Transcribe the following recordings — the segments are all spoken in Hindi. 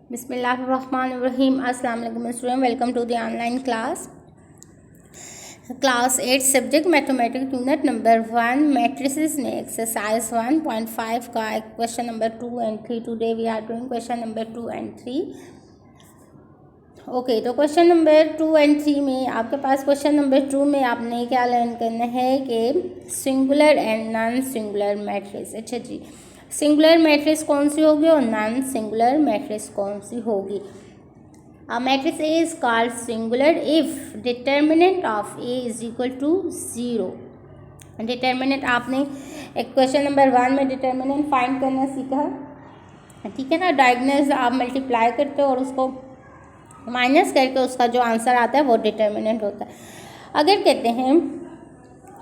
बिस्मिल्लाहिर्रहमानिर्रहीम। अस्सलाम वालेकुम student, welcome to the online class 8 subject mathematics unit number 1 matrices में एक्सरसाइज 1.5 का question number 2 and 3। Today we are doing question number 2 and 3। Okay, तो क्वेश्चन नंबर 2 and 3 में आपके पास क्वेश्चन नंबर 2 में आपने क्या लर्न करना है कि singular and non singular matrix. अच्छा जी, सिंगुलर मैट्रिक्स कौन सी होगी और नॉन सिंगुलर मैट्रिक्स कौन सी होगी। A matrix A is called singular if determinant of A is equal to 0। Determinant आपने एक क्वेश्चन नंबर 1 में डिटर्मिनेंट फाइंड करना सीखा, ठीक है ना। डायगोनल्स आप मल्टीप्लाई करते हो और उसको माइनस करके उसका जो आंसर आता है वो डिटर्मिनेंट होता है। अगर कहते हैं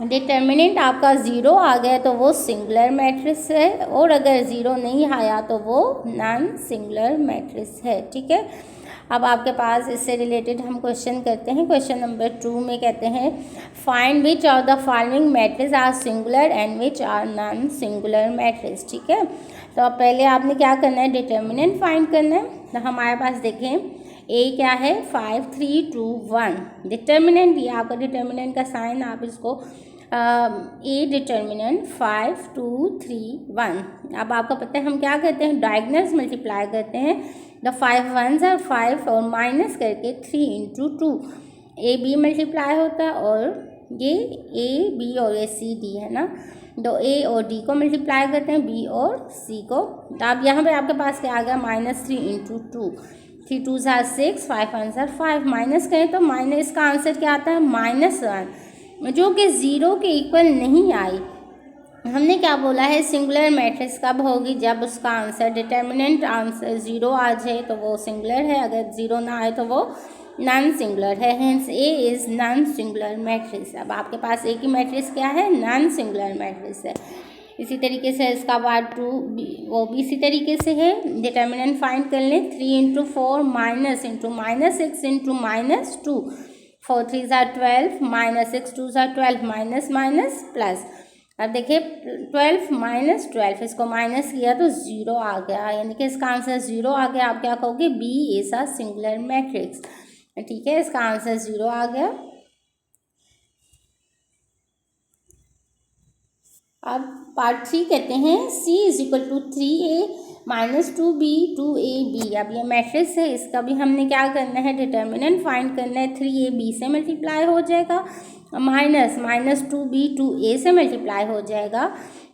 डिटर्मिनेंट आपका 0 आ गया तो वो सिंगुलर मैट्रिक्स है, और अगर 0 नहीं आया तो वो नॉन सिंगुलर मैट्रिक्स है, ठीक है। अब आपके पास इससे रिलेटेड हम क्वेश्चन करते हैं। क्वेश्चन नंबर 2 में कहते हैं find which of the following matrix are singular and which are non singular matrix, ठीक है। तो अब पहले आपने क्या करना है, डिटर्मिनेंट फाइंड करना है। तो हमारे पास देखें ए क्या है 5 3 2 1। डिटर्मिनेंट ये आपका डिटर्मिनेंट का साइन, आप इसको ए डिटर्मिनेंट 5 2 3 1। अब आपको पता है हम क्या करते हैं, डायगोनल्स मल्टीप्लाई करते हैं। द 5 1s are 5 और माइनस करके 3 into 2 ए बी मल्टीप्लाई होता है, और ये ए बी और ये सी डी है ना। तो ए और डी को मल्टीप्लाई करते हैं, बी और सी को। तो अब यहाँ पे आपके पास क्या आ गया -3 into 2। 3 2s are 6 5 1s are 5। Minus करें तो माइनस का आंसर क्या आता है -1, जो कि 0 के इक्वल नहीं आई। हमने क्या बोला है, सिंगुलर मैट्रिक्स कब होगी, जब उसका आंसर डिटर्मिनेंट आंसर 0 आ जाए तो वो सिंगुलर है, अगर 0 ना आए तो वो नॉन सिंगुलर है। Hence A is non singular matrix. अब आपके पास ए की मैट्रिक्स क्या है, नॉन सिंगुलर मैट्रिक्स है। इसी तरीके से इसका पार्ट 2 वो भी इसी तरीके से है। डिटर्मिनेंट फाइंड कर लें, 3 into 4 minus into -6 into -2 4 3s are 12 -6 2s are 12 minus minus plus. अब देखिए 12 माइनस 12 इसको माइनस किया तो 0 आ गया, यानी कि इसका आंसर 0 आ गया। आप क्या कहोगे, B is a singular matrix, ठीक है। इसका आंसर 0 आ गया। अब पार्ट 3 कहते हैं C is equal to 3A -2B 2AB। अब ये मैट्रिक्स है, इसका भी हमने क्या करना है, डिटर्मिनेंट फाइंड करना है। 3A B से मल्टीप्लाई हो जाएगा, -2B 2A से मल्टीप्लाई हो जाएगा।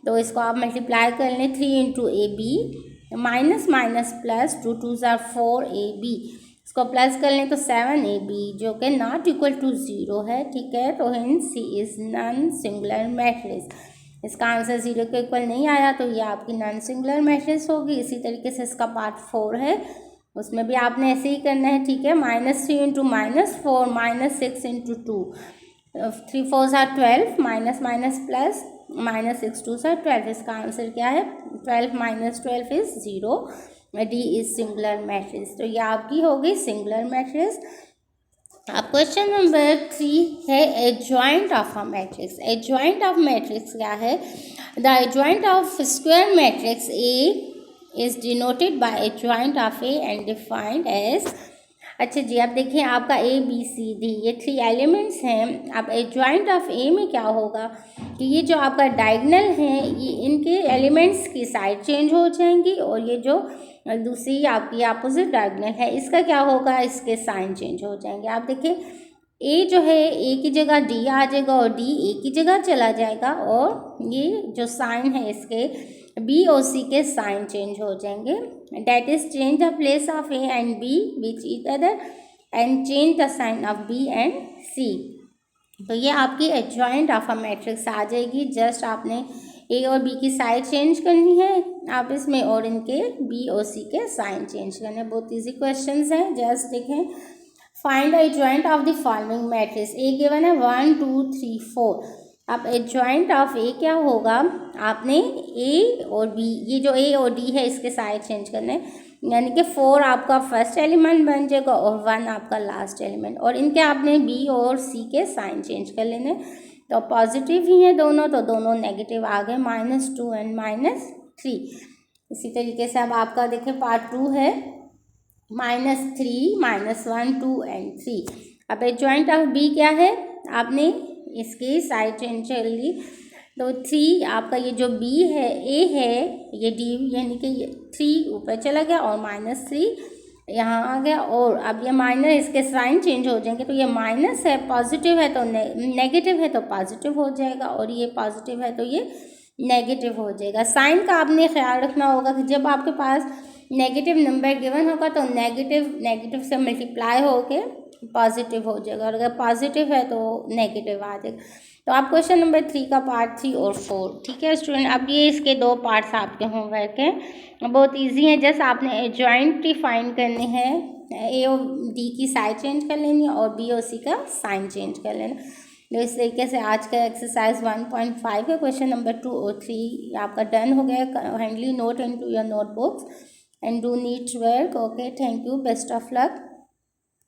तो इसको आप मल्टीप्लाई कर लें, 3 into AB minus minus plus 2 2s are 4AB। इसको प्लस कर लें तो 7AB, जो कि नॉट इक्वल टू 0 है, ठीक है। तो hints C is non singular matrix. इसका आंसर 0 के इक्वल नहीं आया तो ये आपकी नॉन सिंगुलर मैट्रिक्स होगी। इसी तरीके से इसका पार्ट 4 है, उसमें भी आपने ऐसे ही करना है, ठीक है। -3 into -4 -6 into 2 3 4s are 12 minus minus plus -6 2s are 12। इसका आंसर क्या है, 12 - 12 is 0। D is singular matrix. तो ये आपकी हो गई सिंगुलर मैट्रिक्स। अब क्वेश्चन नंबर 3 है adjoint of a matrix. Adjoint of matrix क्या है, the adjoint of square matrix A is denoted by adjoint of A and defined as. अच्छा जी, अब देखिए आपका ए बी सी डी ये 3 एलिमेंट्स हैं। अब एडजॉइंट ऑफ ए में क्या होगा कि ये जो आपका डायगोनल है ये इनके एलिमेंट्स की साइड चेंज हो जाएंगी, और ये जो दूसरी आपकी अपोजिट डायगोनल है इसका क्या होगा, इसके साइन चेंज हो जाएंगे। आप देखिए ए जो है ए की जगह डी आ जाएगा और डी ए की जगह चला जाएगा, और ये जो साइन है इसके बी और सी के साइन चेंज हो जाएंगे। That is change the place of A and B which each other and change the sign of B and C. तो ये आपकी एडजॉइंट ऑफ अ मैट्रिक्स आ जाएगी। जस्ट आपने ए और बी की साइड चेंज करनी है आप इसमें, और इनके बी और सी के साइन चेंज करने। बहुत ईजी क्वेश्चंस हैं। जस्ट देखें, find the adjoint of the following matrix. A given है 1 2 3 4। अब एडजॉइंट ऑफ ए क्या होगा, आपने ए और बी ये जो ए और डी है इसके साइड चेंज करने, यानी कि 4 आपका फर्स्ट एलिमेंट बन जाएगा और 1 आपका लास्ट एलिमेंट, और इनके आपने बी और सी के साइन चेंज कर लेने। तो पॉजिटिव ही है दोनों, तो दोनों नेगेटिव आ गए, -2 and -3। इसी तरीके से अब आपका देखिए पार्ट 2 है। -3, -1, 2 एंड 3। अब एडजॉइंट ऑफ बी क्या है, आपने इसकी साइड चेंज कर ली, तो 3 आपका ये जो बी है, ए है, ये डी यानी कि ये 3 ऊपर चला गया और -3 यहाँ आ गया, और अब ये माइनस, इसके साइन चेंज हो जाएंगे, तो ये माइनस है, पॉजिटिव है तो नेगेटिव है तो पॉजिटिव हो जाएगा, और ये पॉजिटिव है तो ये नेगेटिव हो जाएगा। साइन का आपने ख्याल रखना होगा कि जब आपके पास नेगेटिव नंबर गिवन होगा तो नेगेटिव से मल्टीप्लाई होके पॉजिटिव हो जाएगा, और अगर पॉजिटिव है तो नेगेटिव आ जाएगा। तो आप क्वेश्चन नंबर 3 का पार्ट 3 और 4, ठीक है स्टूडेंट। अब ये इसके 2 पार्ट्स आपके होमवर्क हैं, बहुत इजी है। जस्ट आपने एडजॉइंट फाइंड करनी है, ए और डी की साइड चेंज कर लेनी है और बी और सी का साइन चेंज कर लेना। तो इस तरीके से आज का एक्सरसाइज 1.5 है, क्वेश्चन नंबर 2 और 3 आपका डन हो गया। Kindly note into your notebooks and do neat work. Okay, thank you, best of luck.